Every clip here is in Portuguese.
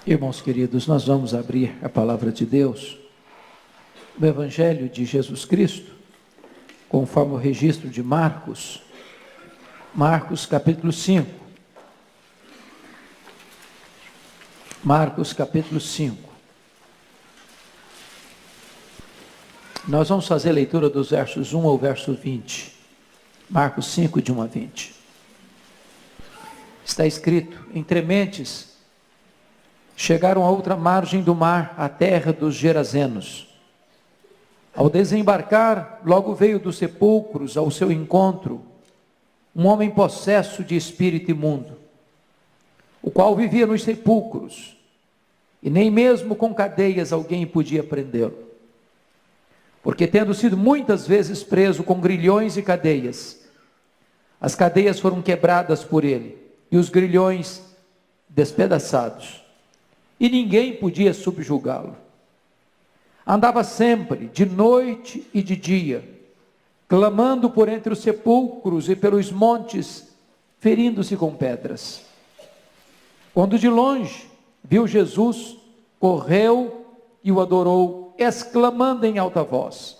Irmãos queridos, nós vamos abrir a palavra de Deus no Evangelho de Jesus Cristo, conforme o registro de Marcos capítulo 5. Marcos capítulo 5. Nós vamos fazer a leitura dos versos 1 ao verso 20. Marcos 5, de 1 a 20. Está escrito: entre mentes chegaram a outra margem do mar, a terra dos Gerazenos. Ao desembarcar, logo veio dos sepulcros ao seu encontro um homem possesso de espírito imundo, o qual vivia nos sepulcros, e nem mesmo com cadeias alguém podia prendê-lo, porque tendo sido muitas vezes preso com grilhões e cadeias, as cadeias foram quebradas por ele, e os grilhões despedaçados, e ninguém podia subjugá-lo. Andava sempre, de noite e de dia, clamando por entre os sepulcros e pelos montes, ferindo-se com pedras. Quando de longe viu Jesus, correu e o adorou, exclamando em alta voz: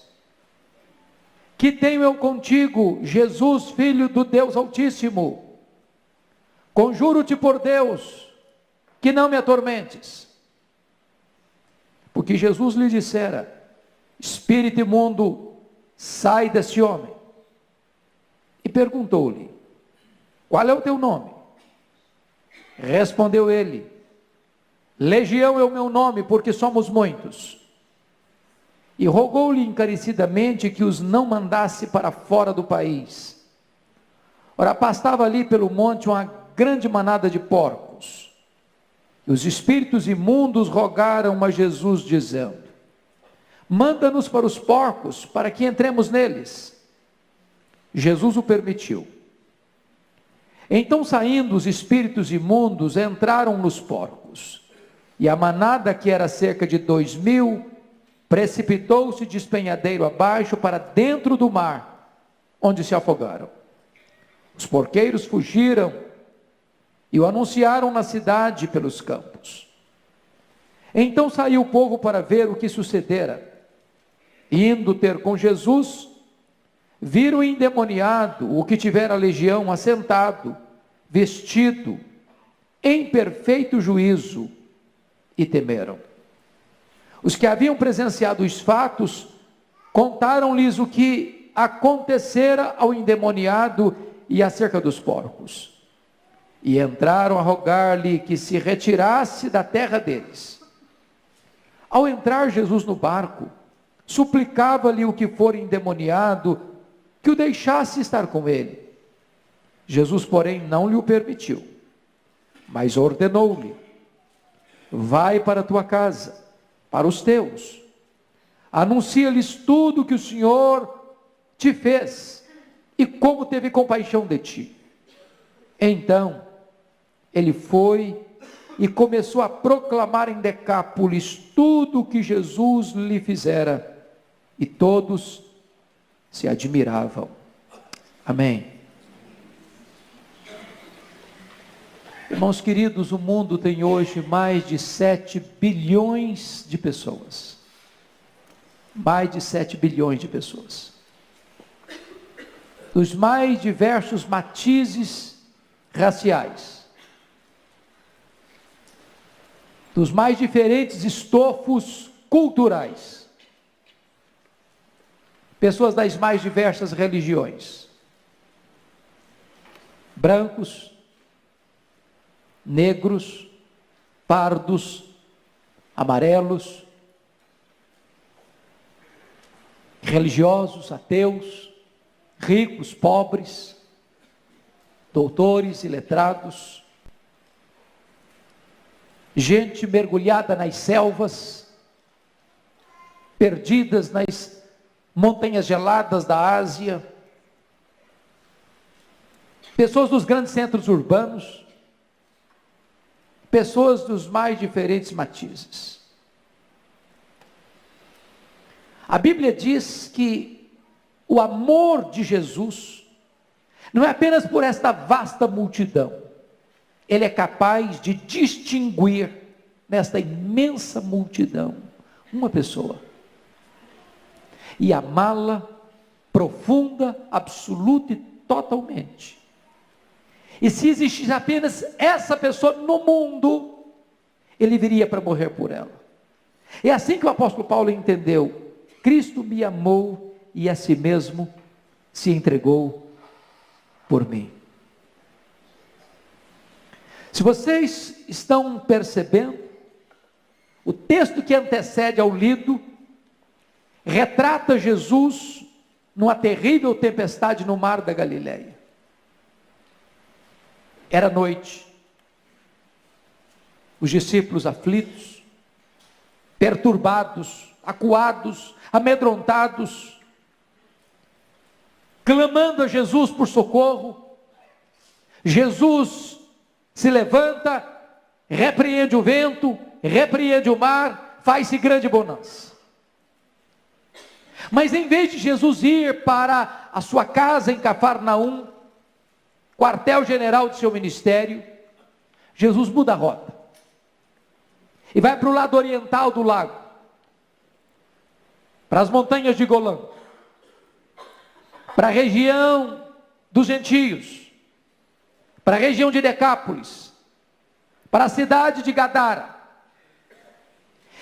que tenho eu contigo, Jesus, Filho do Deus Altíssimo? Conjuro-te por Deus, que não me atormentes. Porque Jesus lhe dissera: espírito imundo, sai desse homem. E perguntou-lhe: qual é o teu nome? Respondeu ele: Legião é o meu nome, porque somos muitos. E rogou-lhe encarecidamente que os não mandasse para fora do país. Ora, pastava ali pelo monte uma grande manada de porcos. E os espíritos imundos rogaram a Jesus, dizendo: manda-nos para os porcos, para que entremos neles. Jesus o permitiu. Então, saindo os espíritos imundos, entraram nos porcos. E a manada, que era cerca de 2.000, precipitou-se de despenhadeiro abaixo para dentro do mar, onde se afogaram. Os porqueiros fugiram e o anunciaram na cidade pelos campos. Então saiu o povo para ver o que sucedera. Indo ter com Jesus, viram o endemoniado, o que tivera a legião, assentado, vestido, em perfeito juízo, e temeram. Os que haviam presenciado os fatos, contaram-lhes o que acontecera ao endemoniado e acerca dos porcos. E entraram a rogar-lhe que se retirasse da terra deles. Ao entrar Jesus no barco, suplicava-lhe o que for endemoniado, que o deixasse estar com ele. Jesus, porém, não lhe o permitiu, mas ordenou-lhe: vai para a tua casa, para os teus, anuncia-lhes tudo o que o Senhor te fez, e como teve compaixão de ti. Então, ele foi e começou a proclamar em Decápolis tudo o que Jesus lhe fizera, e todos se admiravam. Amém. Irmãos queridos, o mundo tem hoje mais de 7 bilhões de pessoas. Mais de 7 bilhões de pessoas. Dos mais diversos matizes raciais. Dos mais diferentes estofos culturais. Pessoas das mais diversas religiões. Brancos, negros, pardos, amarelos, religiosos, ateus, ricos, pobres, doutores e letrados, gente mergulhada nas selvas, perdidas nas montanhas geladas da Ásia, pessoas dos grandes centros urbanos, pessoas dos mais diferentes matizes. A Bíblia diz que o amor de Jesus não é apenas por esta vasta multidão, ele é capaz de distinguir nesta imensa multidão uma pessoa e amá-la profunda, absoluta e totalmente. E se existisse apenas essa pessoa no mundo, ele viria para morrer por ela. É assim que o apóstolo Paulo entendeu: Cristo me amou e a si mesmo se entregou por mim. Se vocês estão percebendo, o texto que antecede ao lido retrata Jesus numa terrível tempestade no mar da Galileia. Era noite, os discípulos aflitos, perturbados, acuados, amedrontados, clamando a Jesus por socorro. Jesus se levanta, repreende o vento, repreende o mar, faz-se grande bonança. Mas em vez de Jesus ir para a sua casa em Cafarnaum, quartel-general de seu ministério, Jesus muda a rota e vai para o lado oriental do lago, para as montanhas de Golã, para a região dos gentios, para a região de Decápolis, para a cidade de Gadara.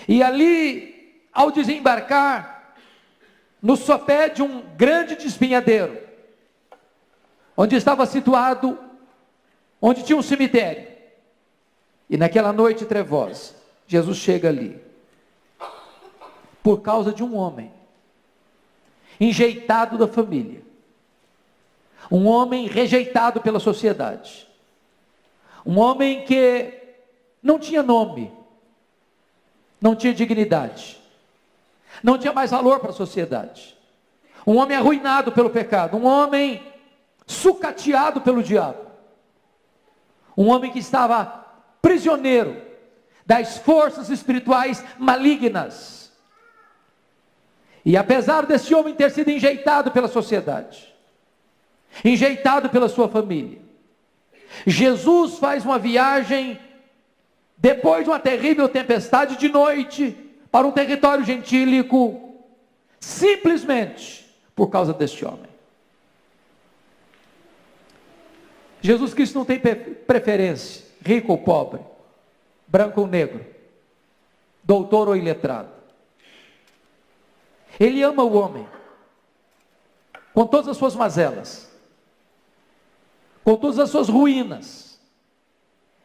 E ali, ao desembarcar, no sopé de um grande despenhadeiro, onde estava situado, onde tinha um cemitério, e naquela noite trevosa, Jesus chega ali, por causa de um homem, enjeitado da família, um homem rejeitado pela sociedade, um homem que não tinha nome, não tinha dignidade, não tinha mais valor para a sociedade, um homem arruinado pelo pecado, um homem sucateado pelo diabo, um homem que estava prisioneiro das forças espirituais malignas. E apesar desse homem ter sido enjeitado pela sociedade, enjeitado pela sua família, Jesus faz uma viagem, depois de uma terrível tempestade, de noite, para um território gentílico, simplesmente por causa deste homem. Jesus Cristo não tem preferência, rico ou pobre, branco ou negro, doutor ou iletrado. Ele ama o homem, com todas as suas mazelas, com todas as suas ruínas.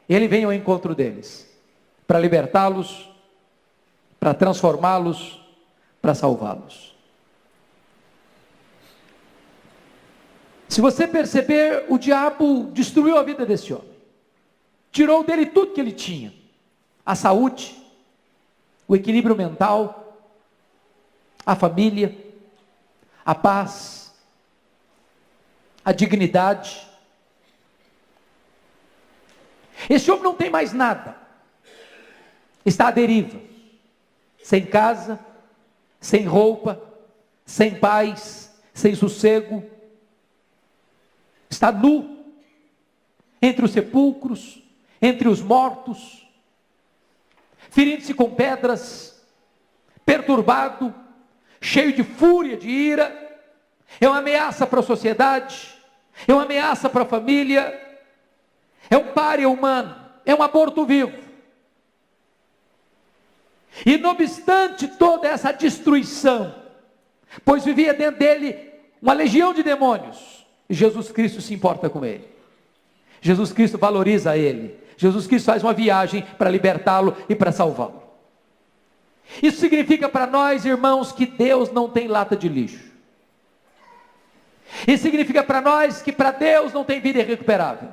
Ele vem ao encontro deles, para libertá-los, para transformá-los, para salvá-los. Se você perceber, o diabo destruiu a vida desse homem, tirou dele tudo que ele tinha: a saúde, o equilíbrio mental, a família, a paz, a dignidade. Esse homem não tem mais nada, está à deriva, sem casa, sem roupa, sem paz, sem sossego, está nu, entre os sepulcros, entre os mortos, ferindo-se com pedras, perturbado, cheio de fúria, de ira. É uma ameaça para a sociedade, é uma ameaça para a família, é um pária humano, é um aborto vivo. E não obstante toda essa destruição, pois vivia dentro dele uma legião de demônios, Jesus Cristo se importa com ele, Jesus Cristo valoriza ele, Jesus Cristo faz uma viagem para libertá-lo e para salvá-lo. Isso significa para nós, irmãos, que Deus não tem lata de lixo. Isso significa para nós que para Deus não tem vida irrecuperável.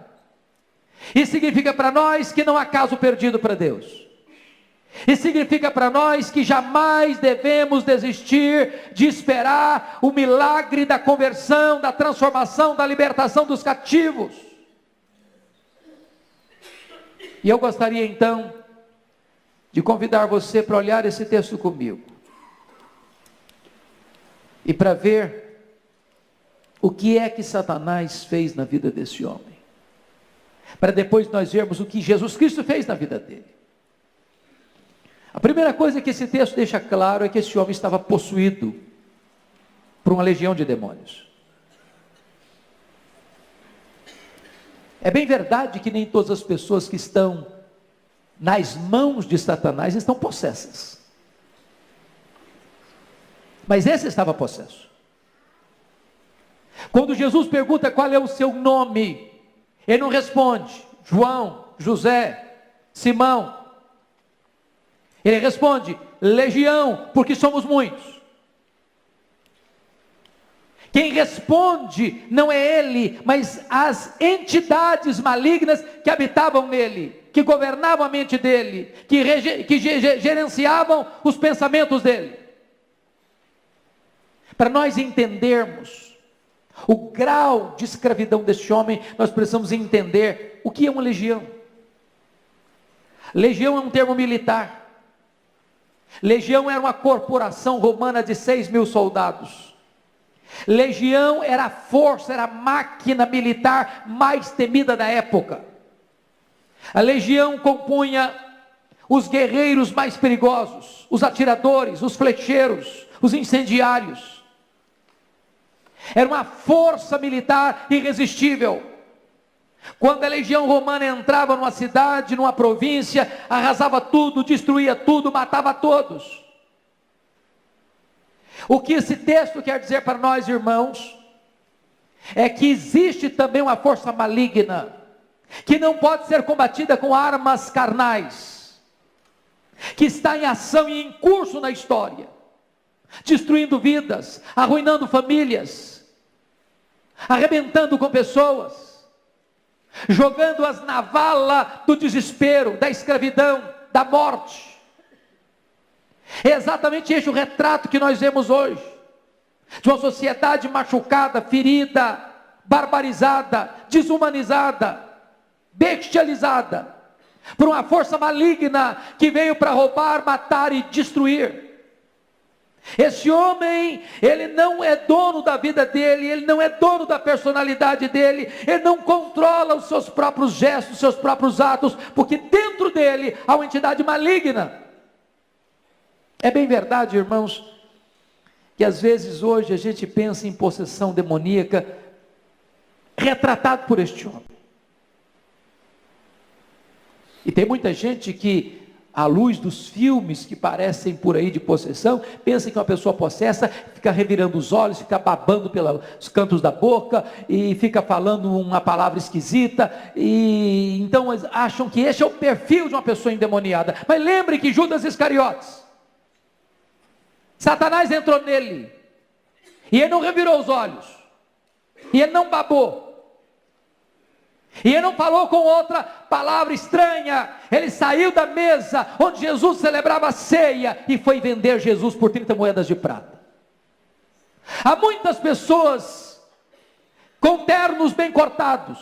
Isso significa para nós que não há caso perdido para Deus. Isso significa para nós que jamais devemos desistir de esperar o milagre da conversão, da transformação, da libertação dos cativos. E eu gostaria então de convidar você para olhar esse texto comigo e para ver o que é que Satanás fez na vida desse homem, para depois nós vermos o que Jesus Cristo fez na vida dele. A primeira coisa que esse texto deixa claro é que esse homem estava possuído por uma legião de demônios. É bem verdade que nem todas as pessoas que estão nas mãos de Satanás estão possessas. Mas esse estava possesso. Quando Jesus pergunta qual é o seu nome, ele não responde João, José, Simão. Ele responde legião, porque somos muitos. Quem responde não é ele, mas as entidades malignas que habitavam nele, que governavam a mente dele, que gerenciavam os pensamentos dele. Para nós entendermos o grau de escravidão deste homem, nós precisamos entender o que é uma legião. Legião é um termo militar. Legião era uma corporação romana de 6.000 soldados. Legião era a força, era a máquina militar mais temida da época. A legião compunha os guerreiros mais perigosos, os atiradores, os flecheiros, os incendiários. Era uma força militar irresistível. Quando a legião romana entrava numa cidade, numa província, arrasava tudo, destruía tudo, matava todos. O que esse texto quer dizer para nós, irmãos, é que existe também uma força maligna, que não pode ser combatida com armas carnais, que está em ação e em curso na história, destruindo vidas, arruinando famílias, arrebentando com pessoas, jogando-as na vala do desespero, da escravidão, da morte. É exatamente este o retrato que nós vemos hoje, de uma sociedade machucada, ferida, barbarizada, desumanizada, bestializada, por uma força maligna que veio para roubar, matar e destruir. Esse homem, ele não é dono da vida dele, ele não é dono da personalidade dele, ele não controla os seus próprios gestos, os seus próprios atos, porque dentro dele há uma entidade maligna. É bem verdade, irmãos, que às vezes hoje a gente pensa em possessão demoníaca, retratado por este homem. E tem muita gente que, à luz dos filmes que parecem por aí de possessão, pensa que uma pessoa possessa fica revirando os olhos, fica babando pelos cantos da boca, e fica falando uma palavra esquisita, e então acham que esse é o perfil de uma pessoa endemoniada. Mas lembre que Judas Iscariotes, Satanás entrou nele, e ele não revirou os olhos, e ele não babou, e ele não falou com outra palavra estranha. Ele saiu da mesa onde Jesus celebrava a ceia e foi vender Jesus por 30 moedas de prata. Há muitas pessoas com ternos bem cortados,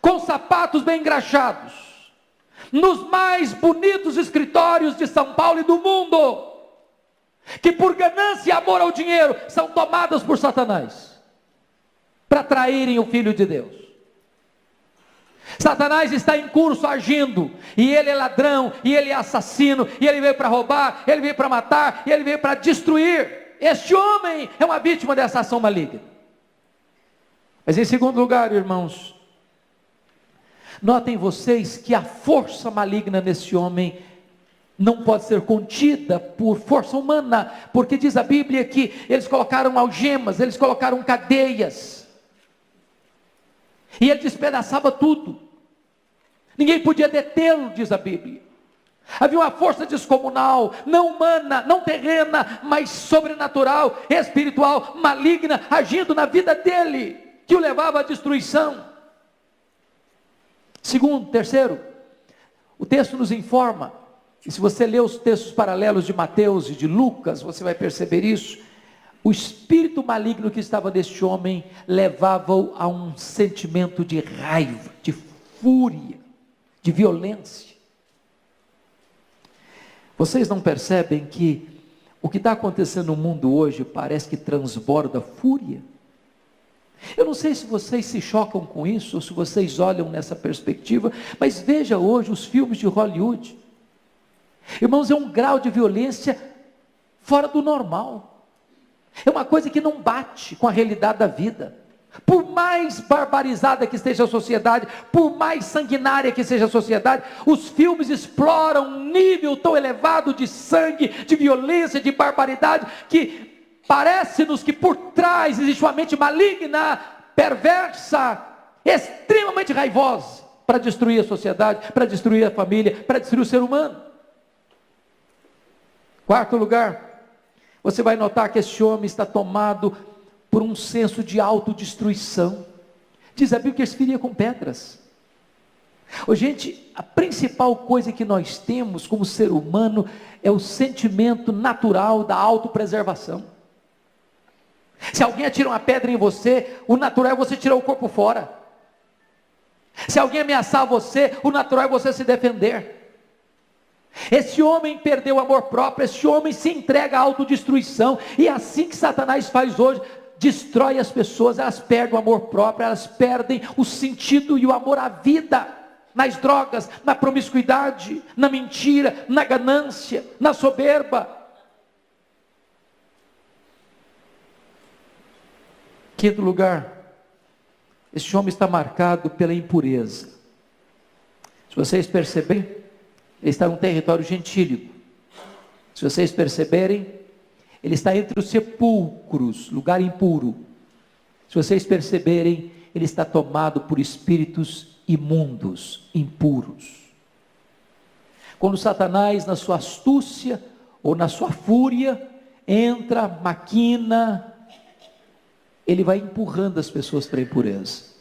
com sapatos bem engraxados, nos mais bonitos escritórios de São Paulo e do mundo, que por ganância e amor ao dinheiro são tomadas por Satanás para traírem o Filho de Deus. Satanás está em curso agindo, e ele é ladrão, e ele é assassino, e ele veio para roubar, ele veio para matar, e ele veio para destruir. Este homem é uma vítima dessa ação maligna. Mas em segundo lugar, irmãos, notem vocês que a força maligna nesse homem não pode ser contida por força humana, porque diz a Bíblia que eles colocaram algemas, eles colocaram cadeias, e ele despedaçava tudo. Ninguém podia detê-lo, diz a Bíblia. Havia uma força descomunal, não humana, não terrena, mas sobrenatural, espiritual, maligna, agindo na vida dele, que o levava à destruição. Terceiro, o texto nos informa, e se você ler os textos paralelos de Mateus e de Lucas, você vai perceber isso. O espírito maligno que estava neste homem levava-o a um sentimento de raiva, de fúria, de violência. Vocês não percebem que o que está acontecendo no mundo hoje parece que transborda fúria? Eu não sei se vocês se chocam com isso, ou se vocês olham nessa perspectiva, mas veja hoje os filmes de Hollywood. Irmãos, é um grau de violência fora do normal. É uma coisa que não bate com a realidade da vida. Por mais barbarizada que esteja a sociedade, por mais sanguinária que seja a sociedade, os filmes exploram um nível tão elevado de sangue, de violência, de barbaridade, que parece-nos que por trás existe uma mente maligna, perversa, extremamente raivosa, para destruir a sociedade, para destruir a família, para destruir o ser humano. Quarto lugar, você vai notar que esse homem está tomado por um senso de autodestruição. Diz a Bíblia que ele se feria com pedras. Gente, a principal coisa que nós temos como ser humano é o sentimento natural da autopreservação. Se alguém atira uma pedra em você, o natural é você tirar o corpo fora. Se alguém ameaçar você, o natural é você se defender. Esse homem perdeu o amor próprio, esse homem se entrega à autodestruição, e é assim que Satanás faz hoje. Destrói as pessoas, elas perdem o amor próprio, elas perdem o sentido e o amor à vida, nas drogas, na promiscuidade, na mentira, na ganância, na soberba. Quinto lugar, esse homem está marcado pela impureza. Se vocês perceberem, ele está num território gentílico. Se vocês perceberem, ele está entre os sepulcros, lugar impuro. Se vocês perceberem, ele está tomado por espíritos imundos, impuros. Quando Satanás, na sua astúcia ou na sua fúria, entra, maquina, ele vai empurrando as pessoas para a impureza.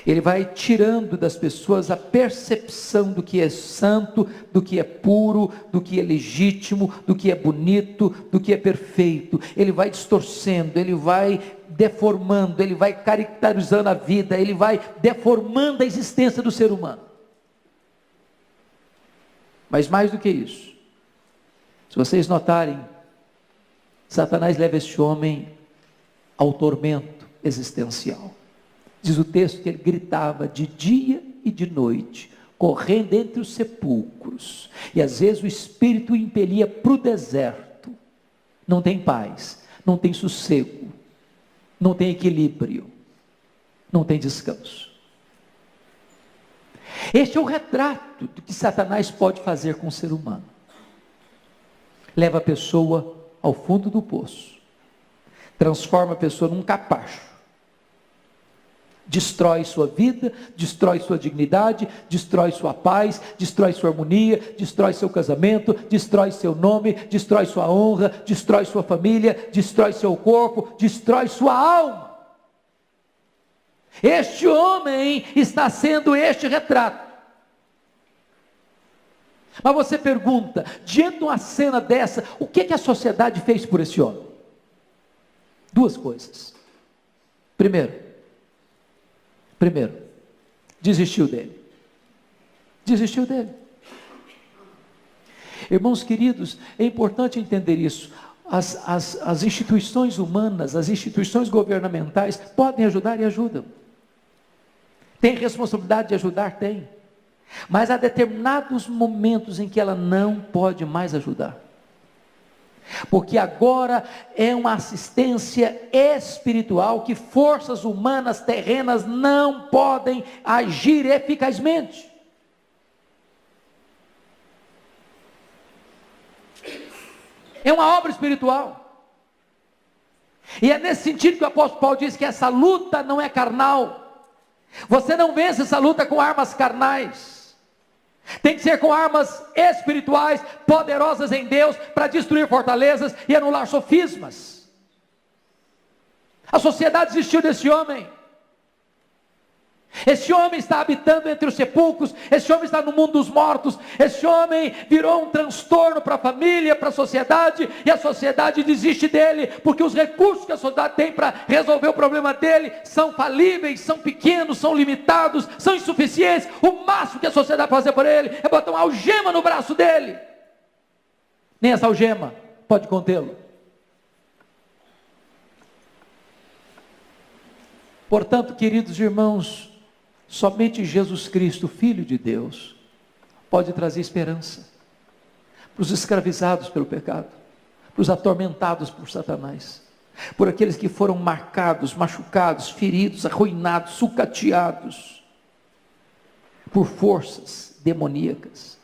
Ele vai tirando das pessoas a percepção do que é santo, do que é puro, do que é legítimo, do que é bonito, do que é perfeito. Ele vai distorcendo, ele vai deformando, ele vai caricaturizando a vida, ele vai deformando a existência do ser humano. Mas mais do que isso, se vocês notarem, Satanás leva este homem ao tormento existencial. Diz o texto que ele gritava de dia e de noite, correndo entre os sepulcros, e às vezes o espírito o impelia para o deserto. Não tem paz, não tem sossego, não tem equilíbrio, não tem descanso. Este é o retrato do que Satanás pode fazer com o ser humano. Leva a pessoa ao fundo do poço, transforma a pessoa num capacho, destrói sua vida, destrói sua dignidade, destrói sua paz, destrói sua harmonia, destrói seu casamento, destrói seu nome, destrói sua honra, destrói sua família, destrói seu corpo, destrói sua alma. Este homem está sendo este retrato. Mas você pergunta, diante de uma cena dessa, o que a sociedade fez por esse homem? Duas coisas. Primeiro, desistiu dele. Desistiu dele. Irmãos queridos, é importante entender isso. As instituições humanas, as instituições governamentais podem ajudar e ajudam. Tem responsabilidade de ajudar? Tem. Mas há determinados momentos em que ela não pode mais ajudar. Porque agora é uma assistência espiritual que forças humanas terrenas não podem agir eficazmente. É uma obra espiritual. E é nesse sentido que o apóstolo Paulo diz que essa luta não é carnal. Você não vence essa luta com armas carnais. Tem que ser com armas espirituais, poderosas em Deus, para destruir fortalezas e anular sofismas. A sociedade desistiu desse homem. Esse homem está habitando entre os sepulcros, esse homem está no mundo dos mortos, esse homem virou um transtorno para a família, para a sociedade, e a sociedade desiste dele, porque os recursos que a sociedade tem para resolver o problema dele são falíveis, são pequenos, são limitados, são insuficientes. O máximo que a sociedade pode fazer por ele é botar uma algema no braço dele. Nem essa algema pode contê-lo. Portanto, queridos irmãos, somente Jesus Cristo, Filho de Deus, pode trazer esperança para os escravizados pelo pecado, para os atormentados por Satanás, por aqueles que foram marcados, machucados, feridos, arruinados, sucateados por forças demoníacas.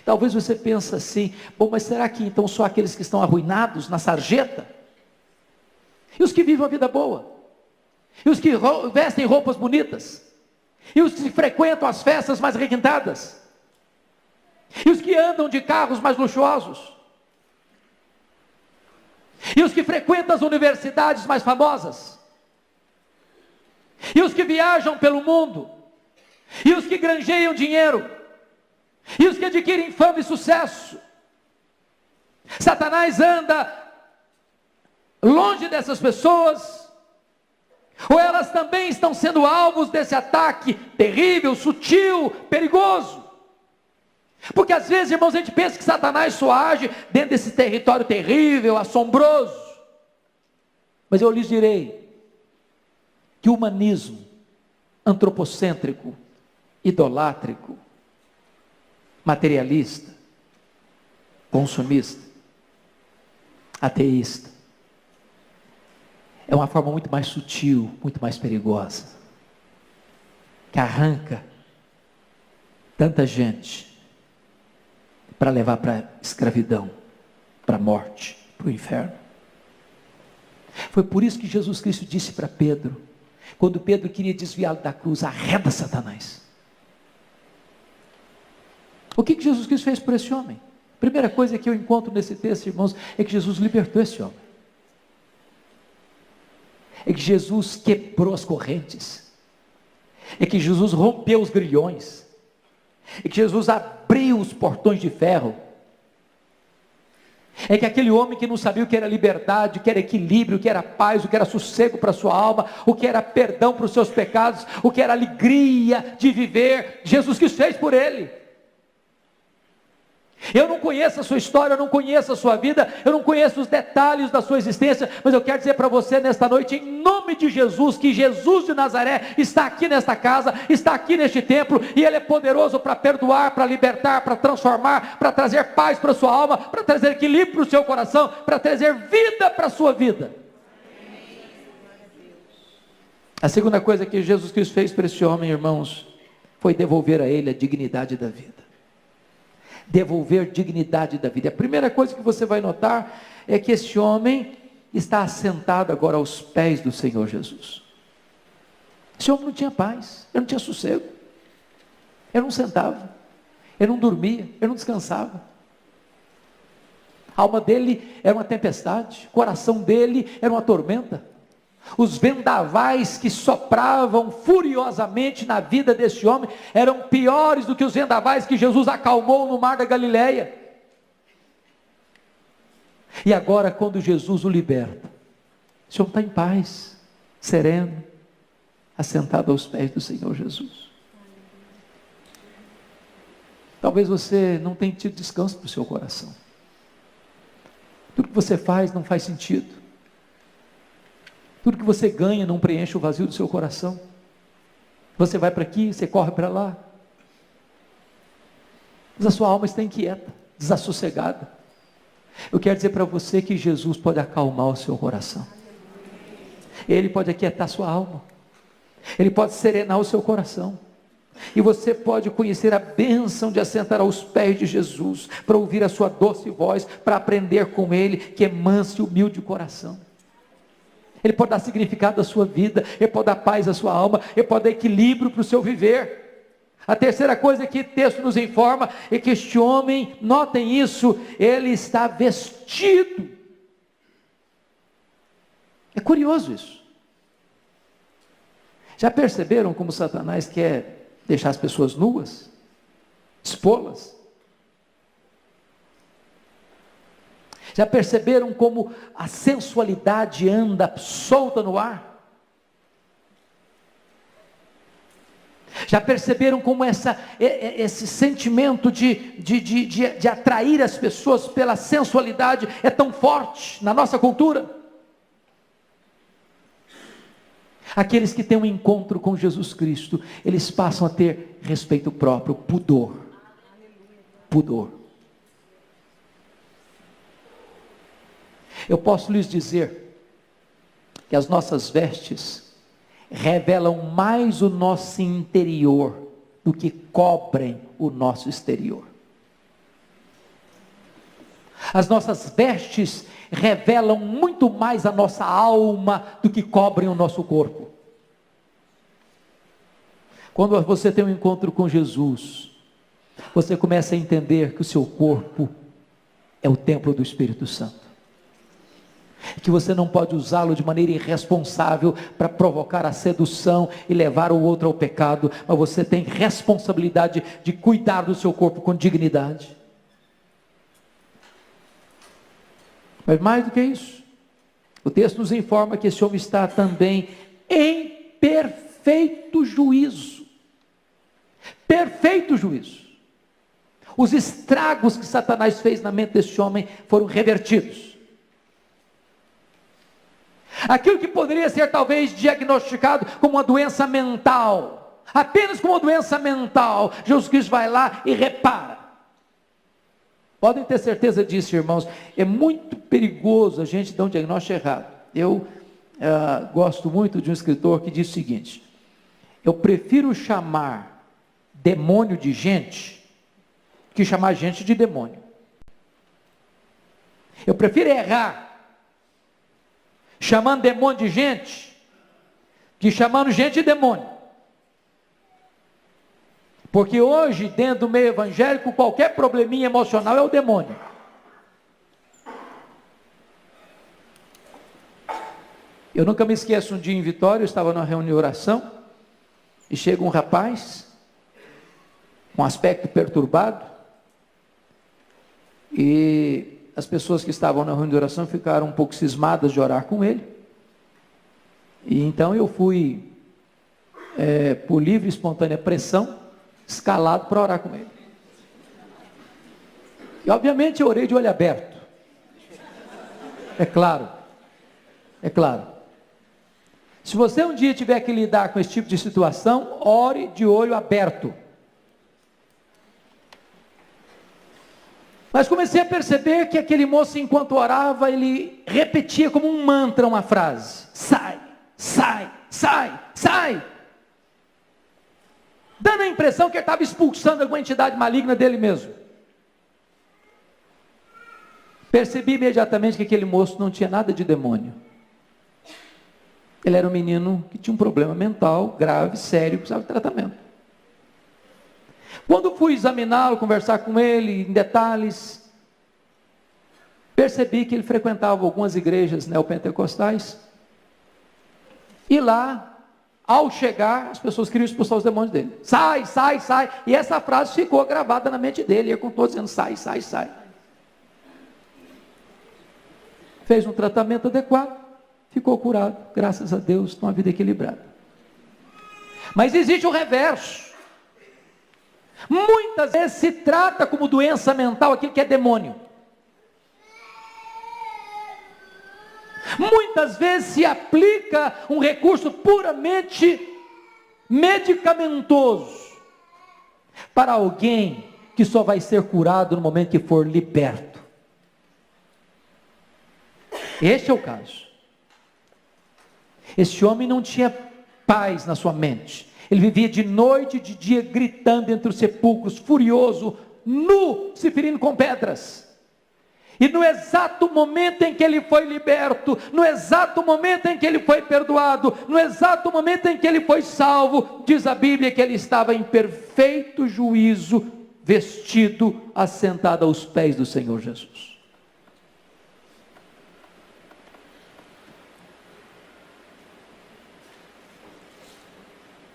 Talvez você pense assim: bom, mas será que então só aqueles que estão arruinados na sarjeta? E os que vivem uma vida boa? E os que vestem roupas bonitas? E os que frequentam as festas mais requintadas? E os que andam de carros mais luxuosos? E os que frequentam as universidades mais famosas? E os que viajam pelo mundo? E os que granjeiam dinheiro? E os que adquirem fama e sucesso? Satanás anda longe dessas pessoas? Ou elas também estão sendo alvos desse ataque terrível, sutil, perigoso? Porque às vezes, irmãos, a gente pensa que Satanás só age dentro desse território terrível, assombroso. Mas eu lhes direi que o humanismo antropocêntrico, idolátrico, materialista, consumista, ateísta, é uma forma muito mais sutil, muito mais perigosa, que arranca tanta gente para levar para a escravidão, para a morte, para o inferno. Foi por isso que Jesus Cristo disse para Pedro, quando Pedro queria desviá-lo da cruz: arreda Satanás. O que Jesus Cristo fez por esse homem? Primeira coisa que eu encontro nesse texto, irmãos, é que Jesus libertou esse homem. É que Jesus quebrou as correntes. É que Jesus rompeu os grilhões. É que Jesus abriu os portões de ferro. É que aquele homem que não sabia o que era liberdade, o que era equilíbrio, o que era paz, o que era sossego para a sua alma, o que era perdão para os seus pecados, o que era alegria de viver, Jesus Cristo fez por ele. Eu não conheço a sua história, eu não conheço a sua vida, eu não conheço os detalhes da sua existência, mas eu quero dizer para você nesta noite, em nome de Jesus, que Jesus de Nazaré está aqui nesta casa, está aqui neste templo, e Ele é poderoso para perdoar, para libertar, para transformar, para trazer paz para a sua alma, para trazer equilíbrio para o seu coração, para trazer vida para a sua vida. A segunda coisa que Jesus Cristo fez para esse homem, irmãos, foi devolver a ele a dignidade da vida. Devolver dignidade da vida. A primeira coisa que você vai notar é que esse homem está assentado agora aos pés do Senhor Jesus. Esse homem não tinha paz, ele não tinha sossego, ele não sentava, ele não dormia, ele não descansava. A alma dele era uma tempestade, o coração dele era uma tormenta. Os vendavais que sopravam furiosamente na vida desse homem eram piores do que os vendavais que Jesus acalmou no mar da Galileia. E agora, quando Jesus o liberta, esse homem está em paz, sereno, assentado aos pés do Senhor Jesus. Talvez você não tenha tido descanso para o seu coração. Tudo que você faz não faz sentido. Tudo que você ganha não preenche o vazio do seu coração. Você vai para aqui, você corre para lá. Mas a sua alma está inquieta, desassossegada. Eu quero dizer para você que Jesus pode acalmar o seu coração. Ele pode aquietar a sua alma. Ele pode serenar o seu coração. E você pode conhecer a bênção de assentar aos pés de Jesus, para ouvir a sua doce voz, para aprender com Ele, que é manso e humilde de coração. Ele pode dar significado à sua vida, Ele pode dar paz à sua alma, Ele pode dar equilíbrio para o seu viver. A terceira coisa que o texto nos informa é que este homem, notem isso, ele está vestido. É curioso isso. Já perceberam como Satanás quer deixar as pessoas nuas? Expô-las? Já perceberam como a sensualidade anda solta no ar? Já perceberam como esse sentimento de atrair as pessoas pela sensualidade é tão forte na nossa cultura? Aqueles que têm um encontro com Jesus Cristo, eles passam a ter respeito próprio, pudor. pudor. Eu posso lhes dizer que as nossas vestes revelam mais o nosso interior do que cobrem o nosso exterior. As nossas vestes revelam muito mais a nossa alma do que cobrem o nosso corpo. Quando você tem um encontro com Jesus, você começa a entender que o seu corpo é o templo do Espírito Santo, que você não pode usá-lo de maneira irresponsável para provocar a sedução e levar o outro ao pecado, mas você tem responsabilidade de cuidar do seu corpo com dignidade. Mas mais do que isso, o texto nos informa que esse homem está também em perfeito juízo. Perfeito juízo. Os estragos que Satanás fez na mente desse homem foram revertidos. Aquilo que poderia ser talvez diagnosticado como uma doença mental, apenas como uma doença mental, Jesus Cristo vai lá e repara. Podem ter certeza disso, irmãos. É muito perigoso a gente dar um diagnóstico errado. Eu gosto muito de um escritor que diz o seguinte: eu prefiro chamar demônio de gente que chamar gente de demônio. Eu prefiro errar chamando demônio de gente que chamando gente de demônio. Porque hoje, dentro do meio evangélico, qualquer probleminha emocional é o demônio. Eu nunca me esqueço, um dia em Vitória, eu estava numa reunião de oração, e chega um rapaz, com aspecto perturbado, e as pessoas que estavam na reunião de oração ficaram um pouco cismadas de orar com ele, e então eu fui, por livre e espontânea pressão, escalado para orar com ele. E obviamente eu orei de olho aberto. É claro. Se você um dia tiver que lidar com esse tipo de situação, ore de olho aberto. Mas comecei a perceber que aquele moço, enquanto orava, ele repetia como um mantra uma frase: sai, sai, sai, sai. Dando a impressão que ele estava expulsando alguma entidade maligna dele mesmo. Percebi imediatamente que aquele moço não tinha nada de demônio. Ele era um menino que tinha um problema mental grave, sério, precisava de tratamento. Quando fui examiná-lo, conversar com ele em detalhes, percebi que ele frequentava algumas igrejas neopentecostais, e lá, ao chegar, as pessoas queriam expulsar os demônios dele. Sai, sai, sai. E essa frase ficou gravada na mente dele. Ele continuou dizendo: sai, sai, sai. Fez um tratamento adequado, ficou curado. Graças a Deus, com uma vida equilibrada. Mas existe o reverso. Muitas vezes se trata como doença mental aquilo que é demônio. Muitas vezes se aplica um recurso puramente medicamentoso para alguém que só vai ser curado no momento que for liberto. Este é o caso. Esse homem não tinha paz na sua mente. Ele vivia de noite e de dia gritando entre os sepulcros, furioso, nu, se ferindo com pedras. E no exato momento em que ele foi liberto, no exato momento em que ele foi perdoado, no exato momento em que ele foi salvo, diz a Bíblia que ele estava em perfeito juízo, vestido, assentado aos pés do Senhor Jesus.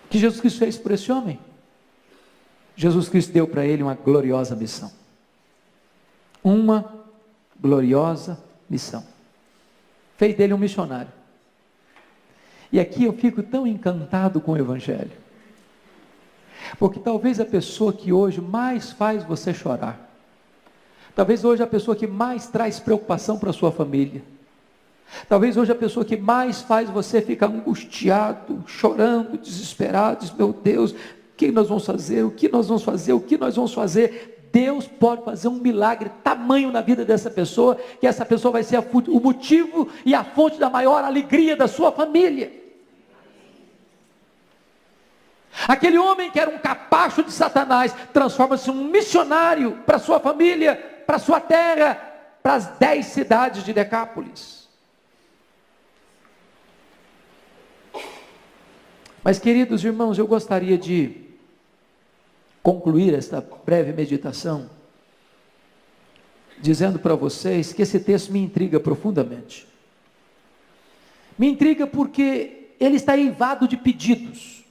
O que Jesus Cristo fez por esse homem? Jesus Cristo deu para ele uma gloriosa missão. Uma gloriosa missão. Fez dele um missionário. E aqui eu fico tão encantado com o Evangelho. Porque talvez a pessoa que hoje mais faz você chorar, talvez hoje a pessoa que mais traz preocupação para a sua família, talvez hoje a pessoa que mais faz você ficar angustiado, chorando, desesperado, diz: meu Deus, o que nós vamos fazer? O que nós vamos fazer? O que nós vamos fazer? Deus pode fazer um milagre tamanho na vida dessa pessoa, que essa pessoa vai ser o motivo e a fonte da maior alegria da sua família. Aquele homem que era um capacho de Satanás, transforma-se em um missionário para sua família, para sua terra, para as 10 cidades de Decápolis. Mas, queridos irmãos, eu gostaria de concluir esta breve meditação dizendo para vocês que esse texto me intriga profundamente. Me intriga porque ele está eivado de pedidos,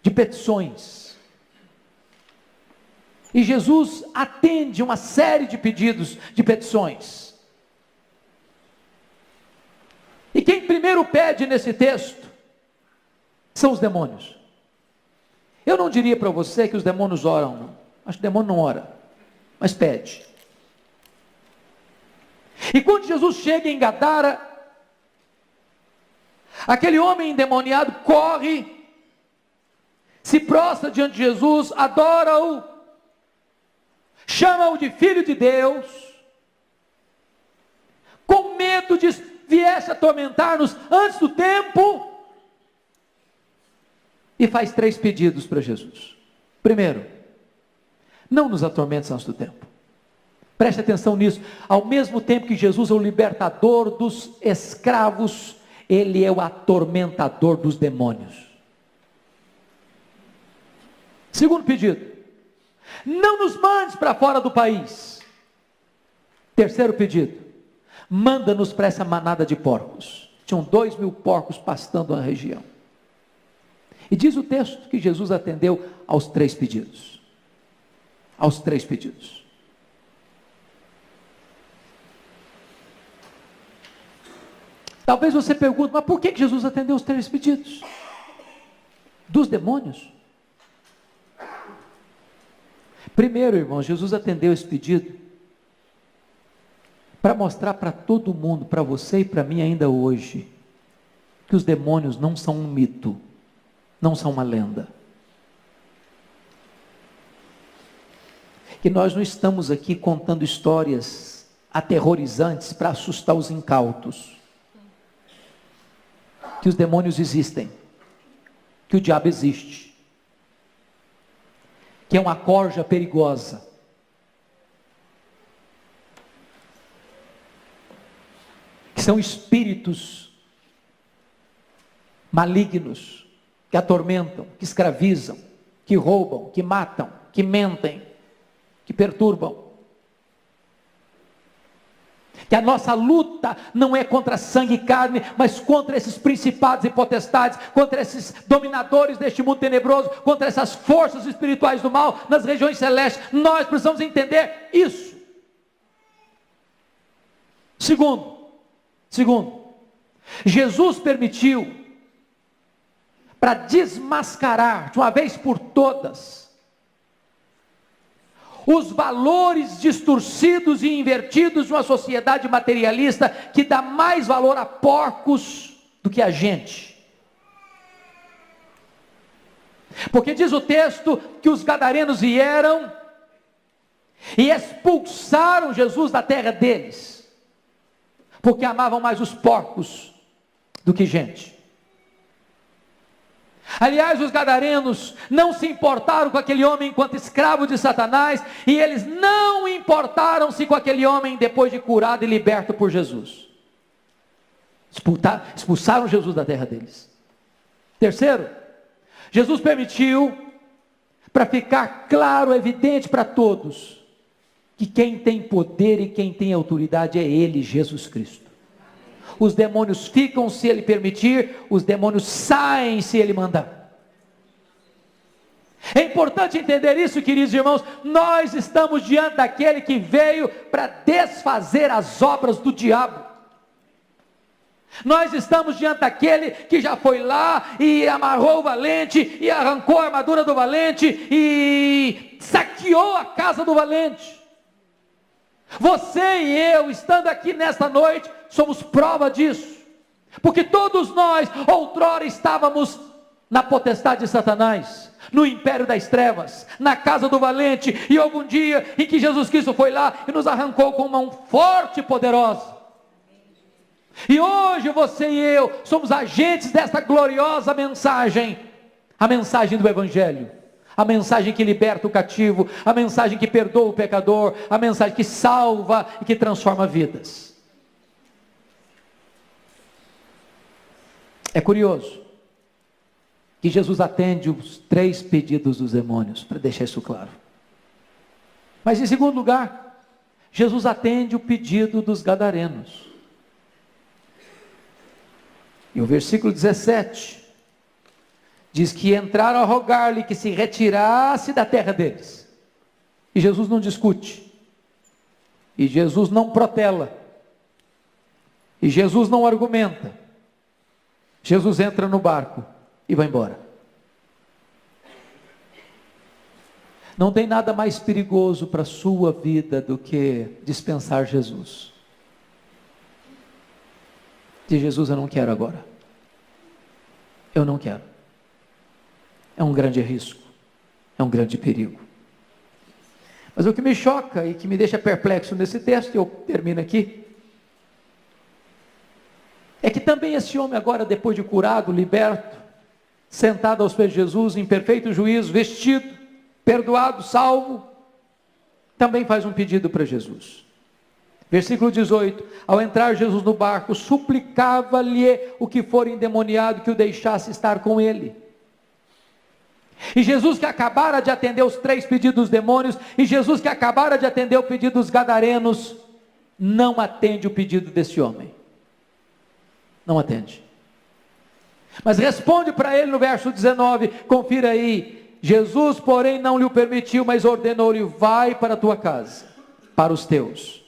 de petições. E Jesus atende uma série de pedidos, de petições. E quem primeiro pede nesse texto são os demônios. Eu não diria para você que os demônios oram, não. Acho que o demônio não ora, mas pede. E quando Jesus chega em Gadara, aquele homem endemoniado corre, se prostra diante de Jesus, adora-o, chama-o de Filho de Deus, com medo de viesse atormentar-nos antes do tempo, e faz 3 pedidos para Jesus. Primeiro, não nos atormentes antes do tempo. Preste atenção nisso. Ao mesmo tempo que Jesus é o libertador dos escravos, Ele é o atormentador dos demônios. Segundo pedido, não nos mandes para fora do país. Terceiro pedido, manda-nos para essa manada de porcos. Tinham 2.000 porcos pastando na região. E diz o texto que Jesus atendeu aos 3 pedidos. Aos 3 pedidos. Talvez você pergunte, mas por que Jesus atendeu os 3 pedidos? Dos demônios? Primeiro, irmãos, Jesus atendeu esse pedido para mostrar para todo mundo, para você e para mim ainda hoje, que os demônios não são um mito, não são uma lenda. Que nós não estamos aqui contando histórias aterrorizantes para assustar os incautos. Que os demônios existem, que o diabo existe, que é uma corja perigosa, que são espíritos malignos, que atormentam, que escravizam, que roubam, que matam, que mentem, que perturbam. Que a nossa luta não é contra sangue e carne, mas contra esses principados e potestades, contra esses dominadores deste mundo tenebroso, contra essas forças espirituais do mal nas regiões celestes. Nós precisamos entender isso. Segundo, Jesus permitiu, para desmascarar de uma vez por todas os valores distorcidos e invertidos de uma sociedade materialista que dá mais valor a porcos do que a gente. Porque diz o texto que os gadarenos vieram e expulsaram Jesus da terra deles, porque amavam mais os porcos do que gente. Aliás, os gadarenos não se importaram com aquele homem enquanto escravo de Satanás, e eles não importaram-se com aquele homem depois de curado e liberto por Jesus. Expulsaram Jesus da terra deles. Terceiro, Jesus permitiu, para ficar claro, evidente para todos, que quem tem poder e quem tem autoridade é Ele, Jesus Cristo. Os demônios ficam se Ele permitir, os demônios saem se Ele mandar. É importante entender isso, queridos irmãos. Nós estamos diante daquele que veio para desfazer as obras do diabo. Nós estamos diante daquele que já foi lá e amarrou o valente, e arrancou a armadura do valente, e saqueou a casa do valente. Você e eu, estando aqui nesta noite, somos prova disso, porque todos nós outrora estávamos na potestade de Satanás, no império das trevas, na casa do valente, e houve um dia em que Jesus Cristo foi lá e nos arrancou com uma mão forte e poderosa. E hoje você e eu somos agentes desta gloriosa mensagem, a mensagem do Evangelho, a mensagem que liberta o cativo, a mensagem que perdoa o pecador, a mensagem que salva e que transforma vidas. É curioso que Jesus atende os 3 pedidos dos demônios, para deixar isso claro. Mas em segundo lugar, Jesus atende o pedido dos gadarenos. E o versículo 17 diz que entraram a rogar-lhe que se retirasse da terra deles. E Jesus não discute. E Jesus não protela. E Jesus não argumenta. Jesus entra no barco e vai embora. Não tem nada mais perigoso para a sua vida do que dispensar Jesus. De Jesus eu não quero agora. Eu não quero. É um grande risco. É um grande perigo. Mas o que me choca e que me deixa perplexo nesse texto, e eu termino aqui, é que também esse homem agora, depois de curado, liberto, sentado aos pés de Jesus, em perfeito juízo, vestido, perdoado, salvo, também faz um pedido para Jesus. Versículo 18, ao entrar Jesus no barco, suplicava-lhe o que for endemoniado que o deixasse estar com ele. E Jesus que acabara de atender os 3 pedidos dos demônios, e Jesus que acabara de atender o pedido dos gadarenos, não atende o pedido desse homem. Não atende. Mas responde para ele no verso 19, confira aí, Jesus porém não lhe o permitiu, mas ordenou-lhe, vai para a tua casa, para os teus.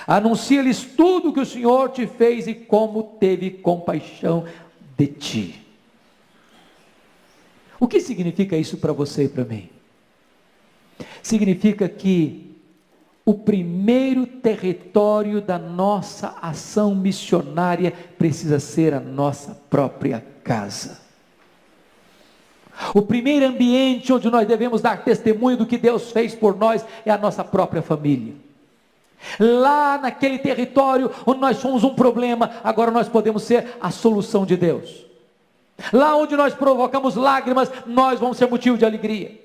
Anuncia-lhes tudo o que o Senhor te fez e como teve compaixão de ti. O que significa isso para você e para mim? Significa que o primeiro território da nossa ação missionária precisa ser a nossa própria casa. O primeiro ambiente onde nós devemos dar testemunho do que Deus fez por nós é a nossa própria família. Lá naquele território onde nós somos um problema, agora nós podemos ser a solução de Deus. Lá onde nós provocamos lágrimas, nós vamos ser motivo de alegria.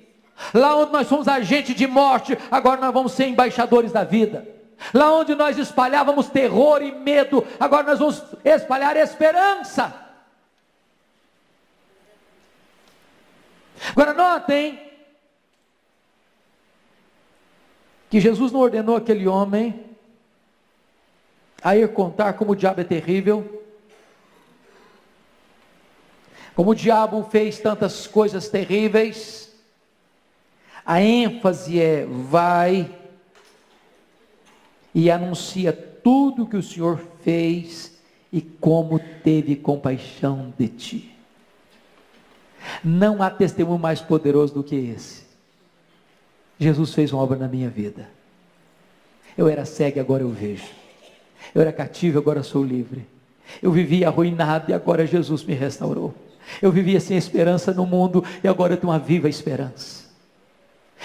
Lá onde nós somos agente de morte, agora nós vamos ser embaixadores da vida. Lá onde nós espalhávamos terror e medo, agora nós vamos espalhar esperança. Agora notem que Jesus não ordenou aquele homem a ir contar como o diabo é terrível, como o diabo fez tantas coisas terríveis. A ênfase é, vai e anuncia tudo que o Senhor fez e como teve compaixão de ti. Não há testemunho mais poderoso do que esse. Jesus fez uma obra na minha vida. Eu era cego e agora eu vejo. Eu era cativo e agora sou livre. Eu vivia arruinado e agora Jesus me restaurou. Eu vivia sem esperança no mundo e agora eu tenho uma viva esperança.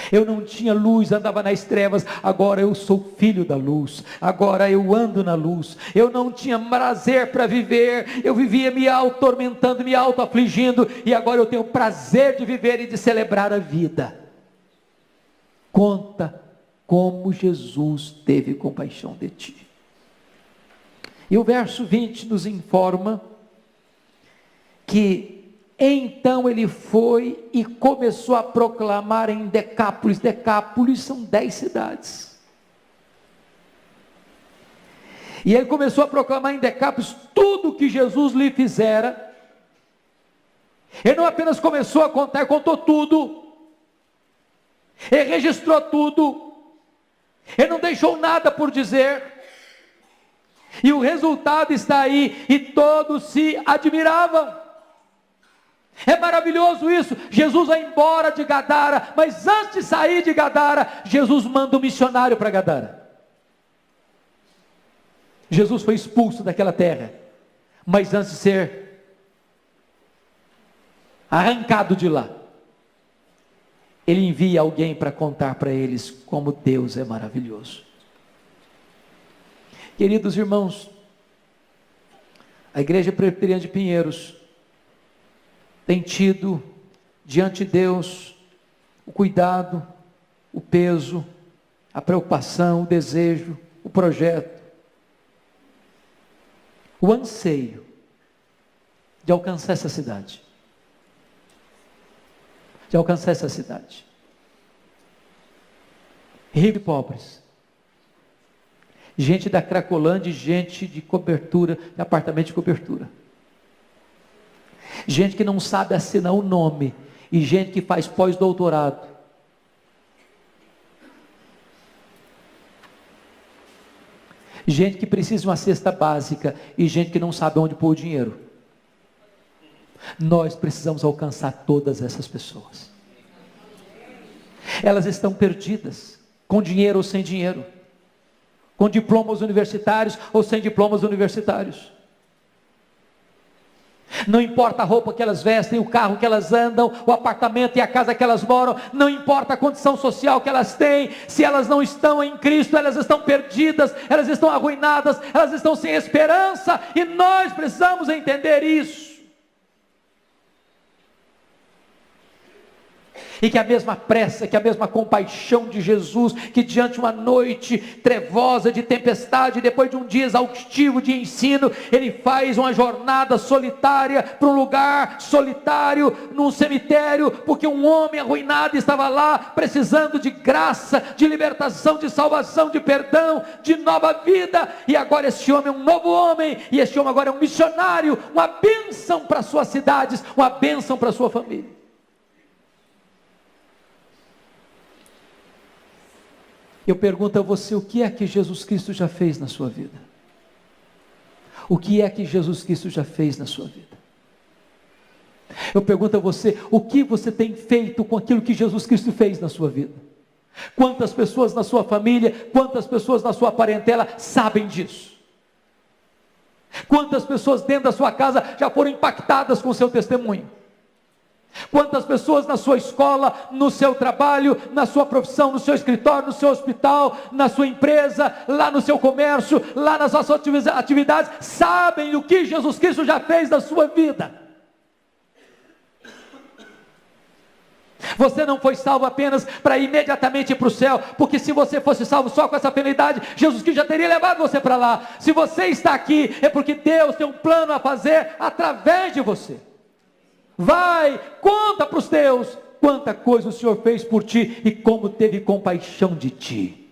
Eu não tinha luz, andava nas trevas, agora eu sou filho da luz, agora eu ando na luz. Eu não tinha prazer para viver, eu vivia me auto-tormentando, me auto-afligindo, e agora eu tenho prazer de viver e de celebrar a vida. Conta como Jesus teve compaixão de ti. E o verso 20 nos informa que então ele foi e começou a proclamar em Decápolis. Decápolis são 10 cidades. E ele começou a proclamar em Decápolis tudo o que Jesus lhe fizera. Ele não apenas começou a contar, ele contou tudo. Ele registrou tudo. Ele não deixou nada por dizer. E o resultado está aí, e todos se admiravam. É maravilhoso isso. Jesus vai embora de Gadara, mas antes de sair de Gadara, Jesus manda um missionário para Gadara. Jesus foi expulso daquela terra, mas antes de ser arrancado de lá, Ele envia alguém para contar para eles como Deus é maravilhoso. Queridos irmãos, a Igreja Presbiteriana de Pinheiros tem tido diante de Deus o cuidado, o peso, a preocupação, o desejo, o projeto, o anseio de alcançar essa cidade. De alcançar essa cidade. Ricos e pobres. Gente da Cracolândia e gente de cobertura, de apartamento de cobertura. Gente que não sabe assinar o nome. E gente que faz pós-doutorado. Gente que precisa de uma cesta básica. E gente que não sabe onde pôr o dinheiro. Nós precisamos alcançar todas essas pessoas. Elas estão perdidas, com dinheiro ou sem dinheiro, com diplomas universitários ou sem diplomas universitários. Não importa a roupa que elas vestem, o carro que elas andam, o apartamento e a casa que elas moram, não importa a condição social que elas têm, se elas não estão em Cristo, elas estão perdidas, elas estão arruinadas, elas estão sem esperança, e nós precisamos entender isso. E que a mesma pressa, que a mesma compaixão de Jesus, que diante de uma noite trevosa de tempestade, depois de um dia exaustivo de ensino, Ele faz uma jornada solitária, para um lugar solitário, num cemitério, porque um homem arruinado estava lá, precisando de graça, de libertação, de salvação, de perdão, de nova vida, e agora esse homem é um novo homem, e esse homem agora é um missionário, uma bênção para suas cidades, uma bênção para sua família. Eu pergunto a você, o que é que Jesus Cristo já fez na sua vida? O que é que Jesus Cristo já fez na sua vida? Eu pergunto a você, o que você tem feito com aquilo que Jesus Cristo fez na sua vida? Quantas pessoas na sua família, quantas pessoas na sua parentela sabem disso? Quantas pessoas dentro da sua casa já foram impactadas com o seu testemunho? Quantas pessoas na sua escola, no seu trabalho, na sua profissão, no seu escritório, no seu hospital, na sua empresa, lá no seu comércio, lá nas suas atividades, sabem o que Jesus Cristo já fez na sua vida? Você não foi salvo apenas para imediatamente ir para o céu, porque se você fosse salvo só com essa penalidade, Jesus Cristo já teria levado você para lá. Se você está aqui, é porque Deus tem um plano a fazer através de você. Vai, conta para os teus, quanta coisa o Senhor fez por ti, e como teve compaixão de ti.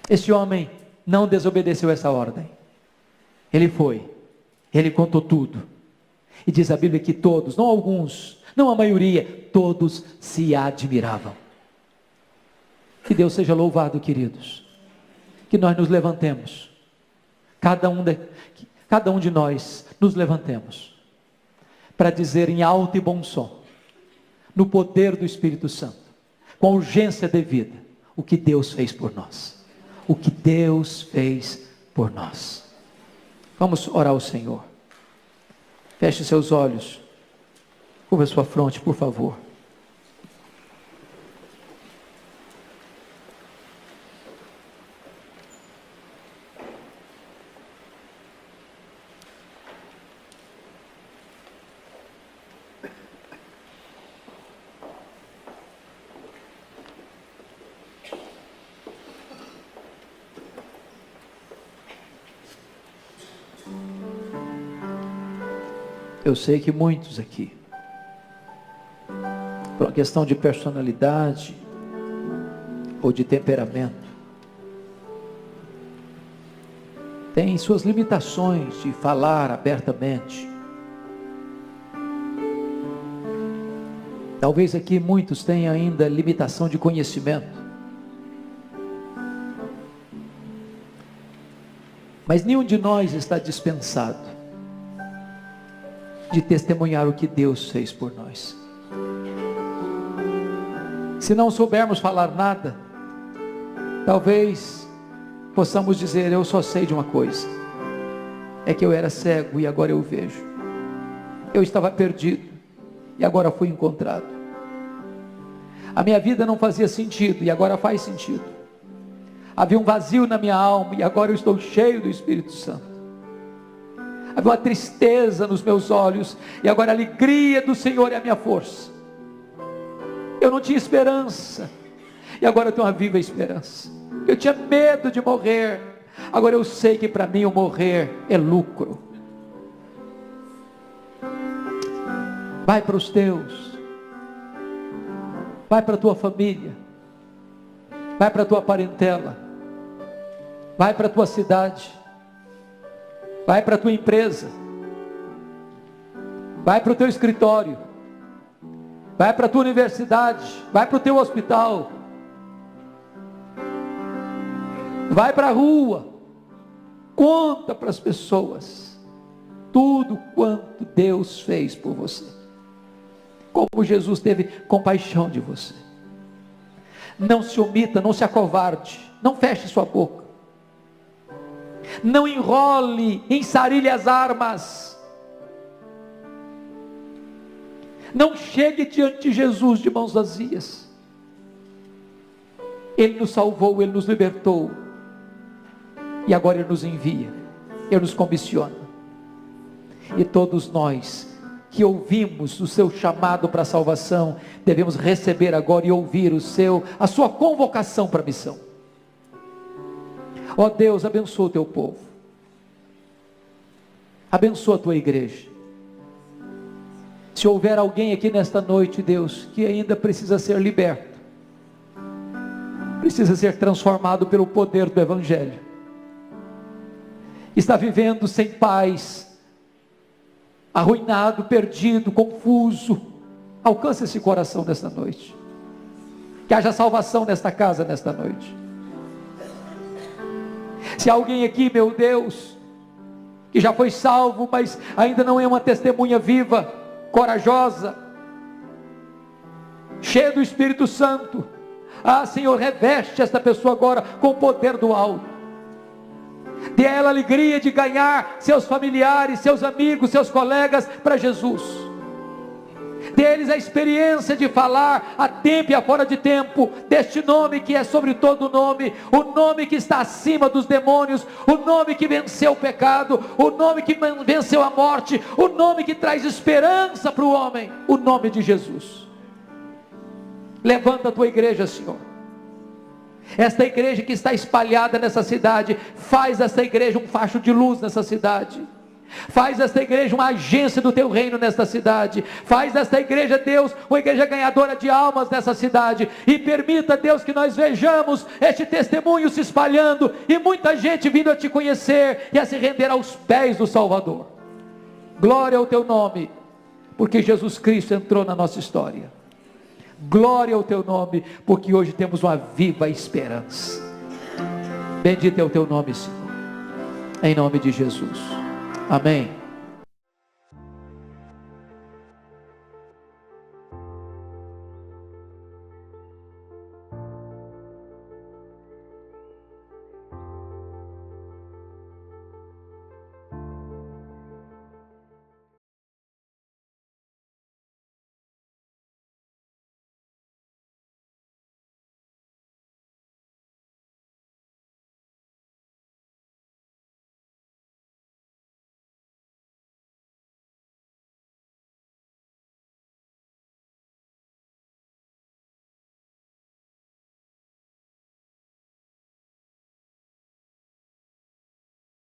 Esse homem não desobedeceu essa ordem, ele foi, ele contou tudo, e diz a Bíblia que todos, não alguns, não a maioria, todos se admiravam. Que Deus seja louvado, queridos, que nós nos levantemos, cada um de nós nos levantemos, para dizer em alto e bom som, no poder do Espírito Santo, com a urgência devida, o que Deus fez por nós. O que Deus fez por nós. Vamos orar ao Senhor. Feche seus olhos. Curva sua fronte, por favor. Eu sei que muitos aqui, por uma questão de personalidade ou de temperamento, têm suas limitações de falar abertamente. Talvez aqui muitos tenham ainda limitação de conhecimento. Mas nenhum de nós está dispensado de testemunhar o que Deus fez por nós. Se não soubermos falar nada, talvez possamos dizer: eu só sei de uma coisa, é que eu era cego e agora eu vejo. Eu estava perdido e agora fui encontrado. A minha vida não fazia sentido e agora faz sentido. Havia um vazio na minha alma e agora eu estou cheio do Espírito Santo. Havia uma tristeza nos meus olhos e agora a alegria do Senhor é a minha força. Eu não tinha esperança e agora eu tenho uma viva esperança. Eu tinha medo de morrer, agora eu sei que para mim o morrer é lucro. Vai para os teus, vai para a tua família, vai para a tua parentela, vai para a tua cidade, vai para a tua empresa, vai para o teu escritório, vai para a tua universidade, vai para o teu hospital, vai para a rua, conta para as pessoas tudo quanto Deus fez por você, como Jesus teve compaixão de você. Não se omita, não se acovarde, não feche sua boca, não enrole, ensarilhe as armas, não chegue diante de Jesus de mãos vazias. Ele nos salvou, Ele nos libertou, e agora Ele nos envia, Ele nos comissiona, e todos nós que ouvimos o seu chamado para a salvação, devemos receber agora e ouvir a sua convocação para a missão. Ó Deus, abençoa o teu povo, abençoa a tua igreja. Se houver alguém aqui nesta noite, Deus, que ainda precisa ser liberto, precisa ser transformado pelo poder do Evangelho, está vivendo sem paz, arruinado, perdido, confuso, alcance esse coração nesta noite, que haja salvação nesta casa nesta noite. Se há alguém aqui, meu Deus, que já foi salvo, mas ainda não é uma testemunha viva, corajosa, cheia do Espírito Santo, Senhor, reveste esta pessoa agora com o poder do alto. Dê a ela a alegria de ganhar seus familiares, seus amigos, seus colegas para Jesus. Dê a eles a experiência de falar a tempo e a fora de tempo deste nome que é sobre todo nome, o nome que está acima dos demônios, o nome que venceu o pecado, o nome que venceu a morte, o nome que traz esperança para o homem, o nome de Jesus. Levanta a tua igreja, Senhor. Esta igreja que está espalhada nessa cidade, faz desta igreja um facho de luz nessa cidade, faz desta igreja uma agência do teu reino nesta cidade, faz desta igreja, Deus, uma igreja ganhadora de almas nessa cidade, e permita, Deus, que nós vejamos este testemunho se espalhando, e muita gente vindo a te conhecer, e a se render aos pés do Salvador. Glória ao teu nome, porque Jesus Cristo entrou na nossa história. Glória ao teu nome, porque hoje temos uma viva esperança. Bendito é o teu nome, Senhor, em nome de Jesus, amém.